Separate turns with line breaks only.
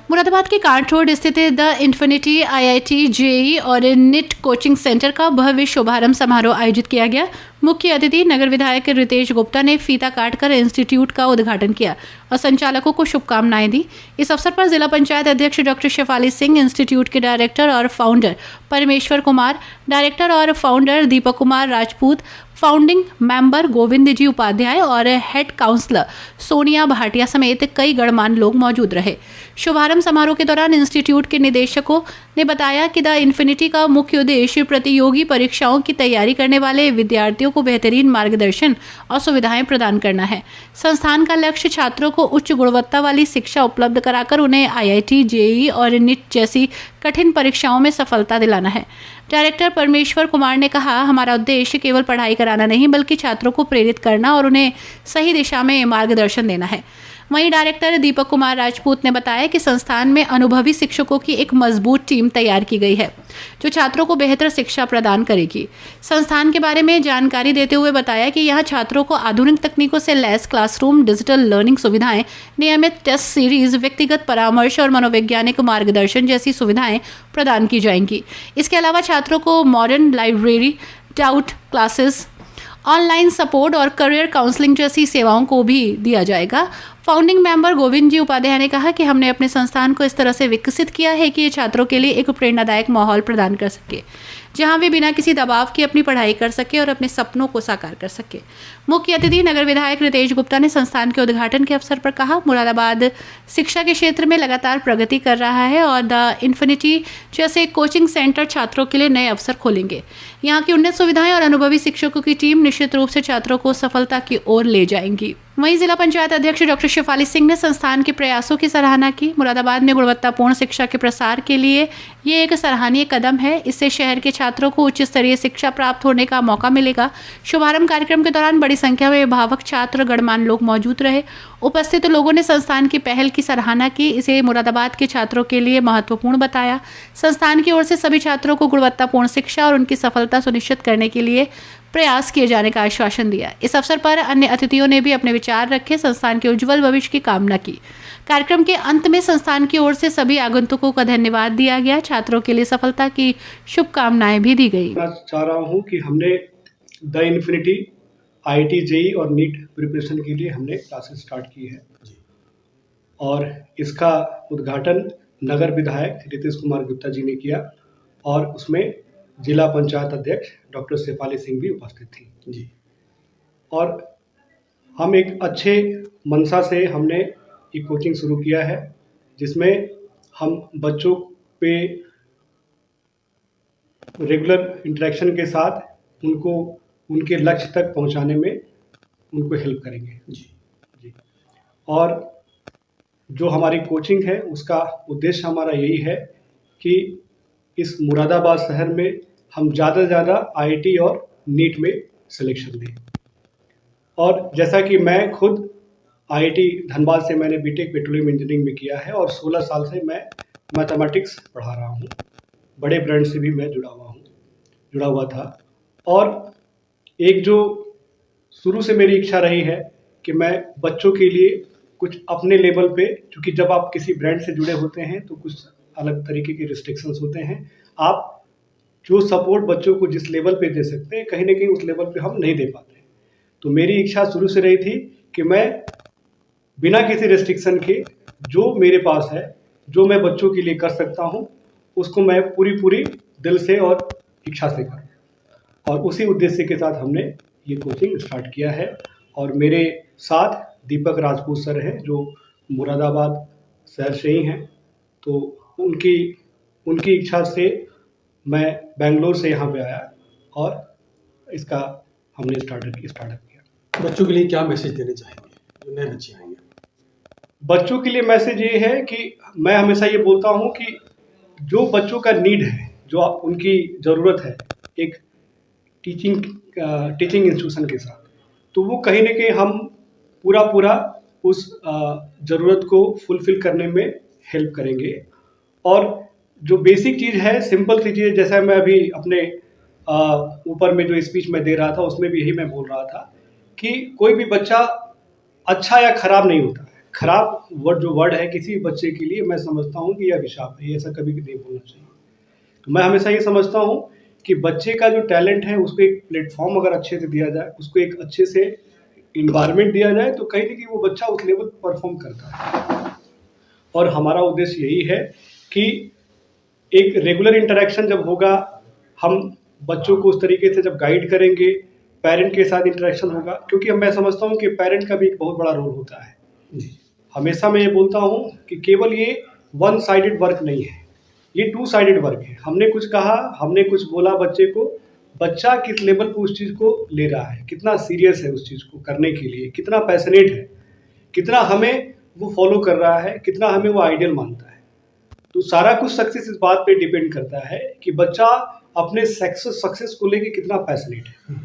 मुरादाबाद के can't road स्थित the infinity IIT JEE और नीट कोचिंग सेंटर का भव्य शुभारंभ समारोह आयोजित किया गया। मुख्य अतिथि नगर विधायक रितेश गुप्ता ने फीता काटकर इंस्टीट्यूट का उद्घाटन किया और संचालकों को शुभकामनाएं दी। इस अवसर पर जिला पंचायत अध्यक्ष डॉक्टर शेफाली सिंह, इंस्टीट्यूट के डायरेक्टर और फाउंडर परमेश्वर कुमार, डायरेक्टर और founder Deepak Kumar Rajput, founding member Govind जी उपाध्याय और हेड काउंसलर सोनिया भाटिया समेत कई गणमान्य लोग मौजूद रहे। शुभारंभ समारोह के दौरान इंस्टीट्यूट के निदेशकों ने बताया कि द इन्फिनिटी का मुख्य उद्देश्य प्रतियोगी परीक्षाओं की तैयारी करने वाले विद्यार्थियों को बेहतरीन मार्गदर्शन और सुविधाएं प्रदान करना है। संस्थान का लक्ष्य छात्रों को उच्च गुणवत्ता वाली शिक्षा उपलब्ध कराकर उन्हें आईआईटी, जेईई और नीट जैसी कठिन परीक्षाओं में सफलता दिलाना है। डायरेक्टर परमेश्वर कुमार ने कहा, हमारा उद्देश्य केवल पढ़ाई कराना नहीं बल्कि छात्रों को प्रेरित करना और उन्हें सही दिशा में मार्गदर्शन देना है। वहीं डायरेक्टर दीपक कुमार राजपूत ने बताया कि संस्थान में अनुभवी शिक्षकों की एक मजबूत टीम तैयार की गई है जो छात्रों को बेहतर शिक्षा प्रदान करेगी। संस्थान के बारे में जानकारी देते हुए बताया कि यहाँ छात्रों को आधुनिक तकनीकों से लैस क्लासरूम, डिजिटल लर्निंग सुविधाएं, नियमित टेस्ट सीरीज, व्यक्तिगत परामर्श और मनोवैज्ञानिक मार्गदर्शन जैसी सुविधाएं प्रदान की जाएंगी। इसके अलावा छात्रों को modern library, doubt classes, online support और करियर काउंसलिंग जैसी सेवाओं को भी दिया जाएगा। फाउंडिंग मेंबर गोविंद जी उपाध्याय ने कहा कि हमने अपने संस्थान को इस तरह से विकसित किया है कि ये छात्रों के लिए एक प्रेरणादायक माहौल प्रदान कर सके जहां वे बिना किसी दबाव के अपनी पढ़ाई कर सके और अपने सपनों को साकार कर सके। मुख्य अतिथि नगर विधायक रितेश गुप्ता ने संस्थान के उद्घाटन के अवसर पर कहा, मुरादाबाद शिक्षा के क्षेत्र में लगातार प्रगति कर रहा है और द इन्फिनिटी जैसे कोचिंग सेंटर छात्रों के लिए नए अवसर खोलेंगे। यहाँ की उन्नत सुविधाएं और अनुभवी शिक्षकों की टीम निश्चित रूप से छात्रों को सफलता की ओर ले जाएंगी। वहीं जिला पंचायत अध्यक्ष डॉक्टर शेफाली सिंह ने संस्थान के प्रयासों की सराहना की। मुरादाबाद में गुणवत्तापूर्ण शिक्षा के प्रसार के लिए ये एक सराहनीय कदम है। इससे शहर के छात्रों को उच्च स्तरीय शिक्षा प्राप्त होने का मौका मिलेगा। शुभारंभ कार्यक्रम के दौरान बड़ी संख्या में अभिभावक, छात्र, गणमान्य लोग मौजूद रहे। उपस्थित लोगों ने संस्थान की पहल की सराहना की। इसे मुरादाबाद के छात्रों के लिए महत्वपूर्ण बताया। संस्थान की ओर से सभी छात्रों को गुणवत्तापूर्ण शिक्षा और उनकी सफलता सुनिश्चित करने के लिए प्रयास किए जाने का आश्वासन दिया। इस अवसर पर अन्य अतिथियों ने भी अपने विचार रखे, संस्थान के उज्जवल भविष्य की कामना की। कार्यक्रम के अंत में संस्थान की ओर से सभी आगंतुकों का धन्यवाद दिया गया। छात्रों के लिए सफलता की शुभकामनाएं भी दी गई।
मैं चाह रहा हूं कि हमने द इन्फिनिटी आईआईटी, जेईई और नीट प्रिपरेशन के लिए हमने क्लासेस स्टार्ट की है और इसका उद्घाटन नगर विधायक रितेश कुमार गुप्ता जी ने किया और उसमें जिला पंचायत अध्यक्ष डॉक्टर शेफाली सिंह भी उपस्थित थी जी। और हम एक अच्छे मंशा से हमने एक कोचिंग शुरू किया है जिसमें हम बच्चों पे रेगुलर इंटरेक्शन के साथ उनको उनके लक्ष्य तक पहुंचाने में उनको हेल्प करेंगे जी। और जो हमारी कोचिंग है उसका उद्देश्य हमारा यही है कि इस मुरादाबाद शहर में हम ज़्यादा से ज़्यादा आईआईटी और नीट में सिलेक्शन दें। और जैसा कि मैं खुद आईआईटी धनबाद से मैंने बीटेक पेट्रोलियम इंजीनियरिंग में किया है और 16 साल से मैं मैथमेटिक्स पढ़ा रहा हूँ। बड़े ब्रांड से भी मैं जुड़ा हुआ था। और एक जो शुरू से मेरी इच्छा रही है कि मैं बच्चों के लिए कुछ अपने लेवल पे, क्योंकि जब आप किसी ब्रांड से जुड़े होते हैं तो कुछ अलग तरीके के रिस्ट्रिक्शंस होते हैं। आप जो सपोर्ट बच्चों को जिस लेवल पे दे सकते हैं, कहीं ना कहीं उस लेवल पे हम नहीं दे पाते। तो मेरी इच्छा शुरू से रही थी कि मैं बिना किसी रेस्ट्रिक्शन के जो मेरे पास है, जो मैं बच्चों के लिए कर सकता हूं, उसको मैं पूरी दिल से और इच्छा से करूं। और उसी उद्देश्य के साथ हमने ये कोचिंग स्टार्ट किया है। और मेरे साथ दीपक राजपूत सर हैं जो मुरादाबाद शहर से ही हैं। तो उनकी इच्छा से मैं बेंगलोर से यहाँ पे आया और इसका हमने स्टार्टअप किया।
बच्चों के लिए क्या मैसेज देना चाहेंगे जो नए बच्चे आएंगे?
बच्चों के लिए मैसेज ये है कि मैं हमेशा ये बोलता हूँ कि जो बच्चों का नीड है, जो उनकी ज़रूरत है एक टीचिंग इंस्टीट्यूशन के साथ, तो वो कहीं ना कहीं हम पूरा उस ज़रूरत को फुलफिल करने में हेल्प करेंगे। और जो बेसिक चीज़ है, सिंपल सी चीज़, जैसा मैं अभी अपने ऊपर में जो स्पीच में दे रहा था उसमें भी यही मैं बोल रहा था कि कोई भी बच्चा अच्छा या खराब नहीं होता है। खराब जो वर्ड है किसी बच्चे के लिए, मैं समझता हूँ कि यह अभिशाप है, ऐसा कभी नहीं बोलना चाहिए। तो मैं हमेशा ये समझता हूँ कि बच्चे का जो टैलेंट है उसको एक प्लेटफॉर्म अगर अच्छे से दिया जाए, उसको एक अच्छे से इन्वायरमेंट दिया जाए, तो कहीं ना कहीं वो बच्चा उस लेवल पर परफॉर्म करता है। और हमारा उद्देश्य यही है कि एक रेगुलर इंटरेक्शन जब होगा, हम बच्चों को उस तरीके से जब गाइड करेंगे, पेरेंट के साथ इंटरेक्शन होगा, क्योंकि मैं समझता हूँ कि पेरेंट का भी एक बहुत बड़ा रोल होता है। हमेशा मैं ये बोलता हूँ कि केवल ये वन साइडेड वर्क नहीं है, ये टू साइडेड वर्क है। हमने कुछ कहा, हमने कुछ बोला बच्चे को, बच्चा किस लेवल पर उस चीज़ को ले रहा है, कितना सीरियस है उस चीज़ को करने के लिए, कितना पैशनेट है, कितना हमें वो फॉलो कर रहा है, कितना हमें वो आइडियल मानता है। तो सारा कुछ सक्सेस इस बात पे डिपेंड करता है कि बच्चा अपने सक्सेस को लेके कितना पैशनेट है।